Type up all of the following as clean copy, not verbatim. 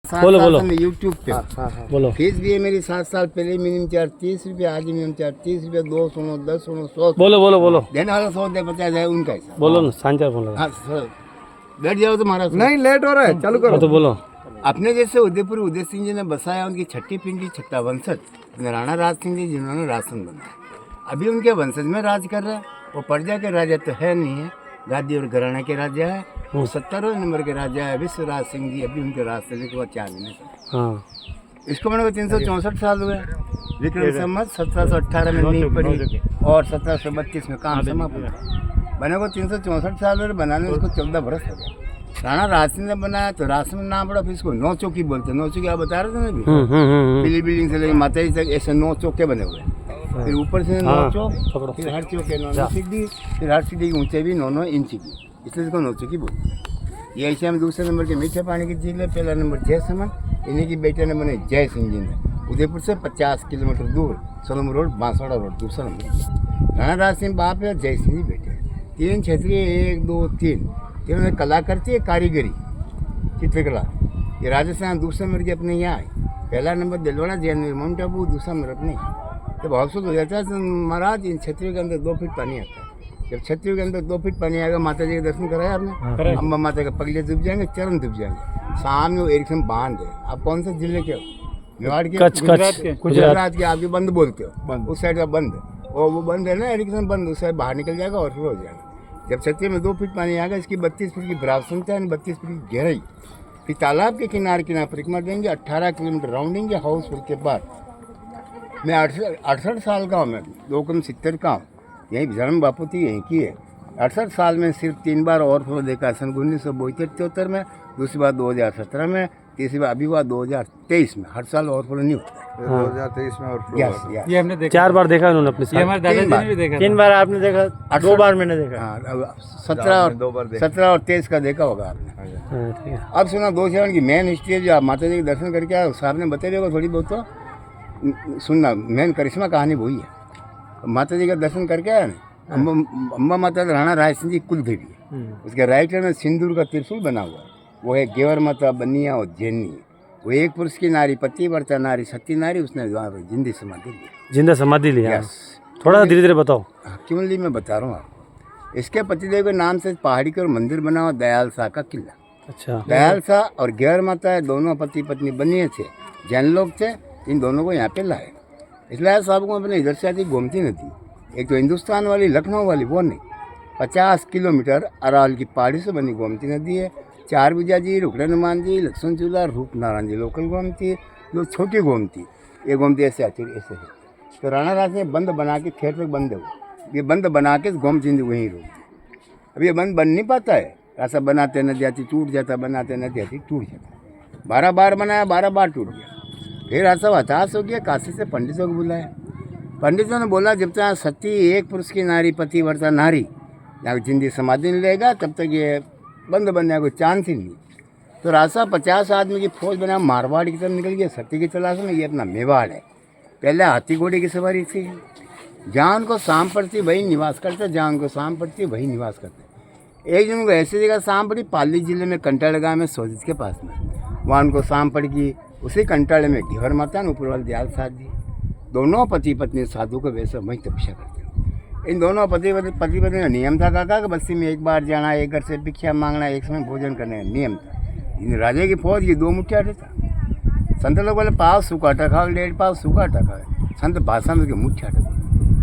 बोलो बोलो यूट्यूब पे बोलो। फीस भी है मेरी 7 साल पहले मिनिमम चार्ज 30 रुपये, आज मिनिमम चार्ज 30 रुपये, 2 सुनो 10 सुनो 100 बोलो बोलो बोलो देने वाला 100 दे 50 है उनका हिसाब। बोलो ना सांचार बोल रहा हाँ सर बैठ जाओ तुम्हारा नहीं लेट हो रहा है, चालू करो। तो बोलो। अपने जैसे उदयपुर उदय सिंह जी ने बसाया, उनकी छठी पीढ़ी छठा वंशज राणा राज सिंह जी जिन्होंने राशन बनाया, अभी उनके वंशज में राज कर रहा है। वो प्रजा के राजा तो है नहीं है, गादी और घराना के राजा है। वो 17वें नंबर के राजा है विश्वराज सिंह जी, अभी उनके राज चलने के बाद 4 महीने। हाँ इसको मैंने 364 साल हुए। विक्रम संवत 1718 में नींव पड़ी और 1732 में काम समाप्त हुआ। बने को 364 साल हुए, बनाने में उसको 14 बरस हो गया। राणा राज सिंह ने बनाया तो राशन में नाम पड़ा, फिर इसको 9 चौकी बोलते। 9 चौकी आप बता रहे थे ना अभी, पीली बिल्डिंग से लेकर माता जी तक ऐसे 9 चौके बने हुए। फिर ऊपर से 9 चौक, फिर हर चौक के 9 सीढ़ी, फिर हर सीढ़ी की ऊंचाई भी 9 इंच की, इसलिए इसको 9 चौकी बोलते। ये ऐसे हम दूसरे नंबर के मीठे पानी की झील है। पहला नंबर जयसमन, इन्हीं की बेटे ने बने जय सिंह जी ने, उदयपुर से 50 किलोमीटर दूर सोलम रोड बांसवाड़ा रोड दूसरा नंबर। राणा राज सिंह बाप है, जय सिंह जी बेटे हैं। 3 क्षेत्रीय 1 2 3 इन्होंने कला करती है, कारीगरी चित्रकला। ये राजस्थान दूसरे नंबर के अपने यहाँ आए। पहला नंबर दिलवाड़ा जैन माउंट आबू, दूसरा नंबर अपने। जब अवसर हो जाता है तो महाराज इन क्षत्रियों के अंदर 2 फीट पानी आता है। जब क्षत्रियों के अंदर 2 फीट पानी आएगा, माता जी के दर्शन कराया आपने, अम्बा माता के पगले डूब जाएंगे, चरण डूब जाएंगे। सामने वो एक बांध है। आप कौन से जिले के हो? मेवाड़ के, गुजरात के। आपके बंद बोलते हो, उस साइड का बंद, और वो बंद है ना एरिक्सन बंद, उस साइड बाहर निकल जाएगा और फिर हो जाएगा। जब क्षत्रिय में 2 फीट पानी आएगा, इसकी 32 फीट की विरासत है, 32 फीट की गहराई। फिर तालाब के किनारे किनारे परिक्रमा देंगे, 18 किलोमीटर राउंडिंग है हाउसफुल के बाद। मैं 68 साल का हूँ, मैं 2 कम 70 का हूँ। यहीं जन्म बापू थी यहीं की है। 68 साल में सिर्फ 3 बार ओवरफ्लो देखा। सन 1972-73 में, दूसरी बार 2017 में, तीसरी बार अभी हुआ 2023 में। हर साल ओवरफ्लो नहीं होता। 2023 में और ये हमने देखा, 4 बार देखा उन्होंने अपने साथ। हमारे दादाजी ने भी देखा। 3 बार आपने देखा, 2 बार मैंने देखा। हाँ 17 और 23 का देखा होगा आपने। अब सुना 2 चरण की मेन हिस्ट्री है, जो आप माता जी के दर्शन करके आए, साहब ने बताई होगा थोड़ी बहुत, तो सुनना। मेन करिश्मा कहानी वही है। माता जी का दर्शन करके आया ना, अम्बा माता राणा राज सिंह जी कुल देवी है। उसके राइट हैंड में सिंदूर का त्रिशूल बना हुआ है, वो है गेवर माता बनिया और जैनी। वो एक पुरुष की नारी, पतिव्रता नारी, सती नारी, उसने वहाँ पर जिंदा समाधि ली। जिंदा समाधि लिया। थोड़ा धीरे धीरे बताओ। क्यों ली मैं बता रहा हूँ आपको। इसके पतिदेव के नाम से पहाड़ी के और मंदिर बना हुआ दयाल शाह का किला। अच्छा। दयाल शाह और गेवर माता दोनों पति पत्नी बनिए थे, जैन लोग थे। इन दोनों को यहाँ पे लाए, इसलिए साहब को अपने इधर से आती गोमती नदी, एक तो हिंदुस्तान वाली लखनऊ वाली वो नहीं, 50 किलोमीटर अरावल की पहाड़ी से बनी गोमती नदी है। 4 बीजा जी, रुकड़े हनुमान जी, लक्ष्मण चूल्हा, रूप नारायण जी लोकल गोमती, जो छोटी गोमती। ये गोमती ऐसे आती है, ऐसे है। तो राणा राज ने बंद बना के खेत में बंद है, ये बंद बना के गोमती नदी वहीं रोक दी। अब ये बंद बन नहीं पाता है, ऐसा बनाते नदी आती टूट जाता, बनाते नदी आती टूट जाता। 12 बार बनाया, 12 बार टूट गया। फिर ऐसा हताश हो गया, काशी से पंडितों को बुलाया। पंडितों ने बोला जब तक सती एक पुरुष की नारी पतिव्रता नारी यहाँ जिंदगी समाधि नहीं लेगा, तब तक ये बंद बनने का कोई चांस ही नहीं। तो राजा 50 आदमी की फौज बना, मारवाड़ की तरफ निकल गया सती की तलाश में। ये अपना मेवाड़ है। पहले हाथी घोड़े की सवारी थी, जहाँ उनको शाम पड़ती वही निवास करते, जहाँ उनको शाम पड़ती वही निवास करते। एक दिन उनको ऐसी जगह शाम पड़ी, पाली जिले में कंटाड़ गाँव में सोजित के पास में, वहाँ उनको शाम पड़ेगी। उसी कंटाड़े में घेवर माता ने ऊपर वाले दयाल साध दी। दोनों पति पत्नी साधु को वैसे वहीं तपस्या करते हैं। इन दोनों पति पत्नी का नियम था काका कि बस्ती में एक बार जाना, एक घर से भिक्षा मांगना, एक समय भोजन करने का नियम था। इन राजे की फौज ये 2 मुठ्ठी आटा था। संत लोग बोले पाव सूखा आटा खाओ, 1.5 पाव सूखा आटा खाओ। संत भाषा में मुठ्ठी आटा था।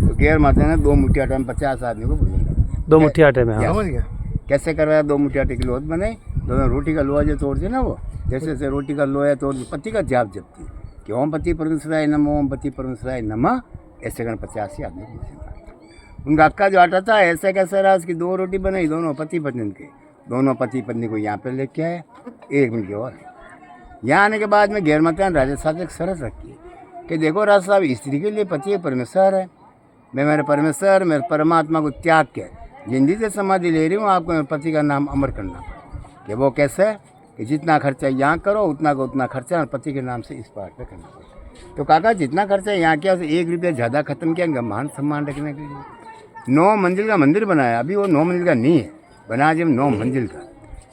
तो घेवर माता ने 2 मुठ्ठी आटा में 50 आदमी को भोजन करवाया। 2 मुट्ठी आटे में। समझ गया कैसे करवाया? 2 मुठ्ठी आटे की लोथ बनाई, दोनों रोटी का लोहा जो तोड़ते ना, वो जैसे जैसे रोटी का लोहा तोड़ पति का जाप जपती कि ओम पति परमेश्वराय नमः, ओम पति परमेश्वराय नमः। ऐसे कर 85 आदमी उनका अक्का जो आटा था ऐसे कैसे रहा, उसकी 2 रोटी बनाई, दोनों पति पत्नी के। दोनों पति पत्नी को यहाँ पे लेके आए। 1 मिनट की और यहाँ आने के बाद में घेवर माता ने राजा साहब एक शर्त रखी कि देखो राजा साहब, स्त्री के लिए पति परमेश्वर है। मैं मेरे परमेश्वर, मेरे परमात्मा को त्याग के जिंदगी से समाधि ले रही हूँ, आपको मेरे पति का नाम अमर करना पड़ेगा। कि वो कैसे कि जितना खर्चा यहाँ करो उतना का उतना खर्चा पति के नाम से इस पार्ट पे करना पड़ेगा। तो काका जितना खर्चा यहाँ किया उसे 1 रुपया ज़्यादा खत्म किया, मान सम्मान रखने के लिए। 9 मंजिल का मंदिर बनाया। अभी वो 9 मंजिल का नहीं है, बना जब 9 मंजिल का।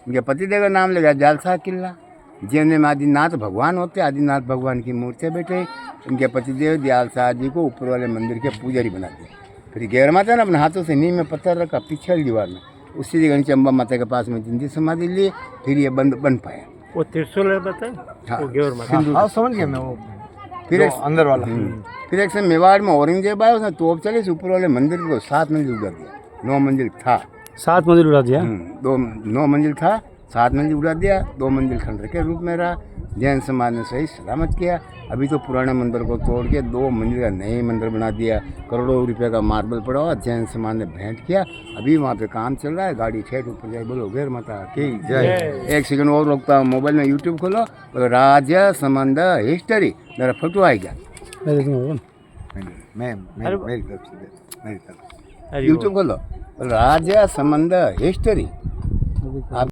उनके पतिदेव का नाम लगा जालसा किला। जिनमें में आदिनाथ भगवान होते, आदिनाथ भगवान की मूर्ति बैठे, इनके पतिदेव दयाल शाह जी को ऊपर वाले मंदिर के पुजारी बना दिए। फिर गैर माता ने अपने हाथों से नींव में पत्थर रखा पीछे वाली दीवार में, उसी जगह चंबा माता के पास में जिंदी समाधि ली, फिर ये बन पाया। वो त्रिशूल है बताए, हाँ, वो गेवर माता। हाँ समझ गया मैं वो फिर एक अंदर वाला फिर एक से मेवाड़ में औरंगजेब आया, उसने तोप चले ऊपर वाले मंदिर को 7 मंजिल उड़ा दिया। 9 मंजिल था, 7 मंजिल उड़ा दिया। 9 मंजिल था, 7 मंजिल उड़ा दिया, 2 मंजिल खंडर के रूप में रहा। जैन समाज ने सही सलामत किया। अभी तो पुराने मंदिर को तोड़ के 2 मंजिल का नए मंदिर बना दिया। करोड़ों रुपए का मार्बल पड़ा हुआ, जैन समाज ने भेंट किया। अभी वहाँ पे काम चल रहा है, गाड़ी ठेठ ऊपर जाए, बोलो गैर माता की जय। एक सेकंड और रोकता हूँ, मोबाइल में यूट्यूब खोलो, तो राज्य संबंध हिस्ट्री, मेरा फोटो आएगा मैं देखूंगा। मेरी तरफ से मेरी तरफ यूट्यूब खोलो, राज्य संबंध हिस्ट्री। आप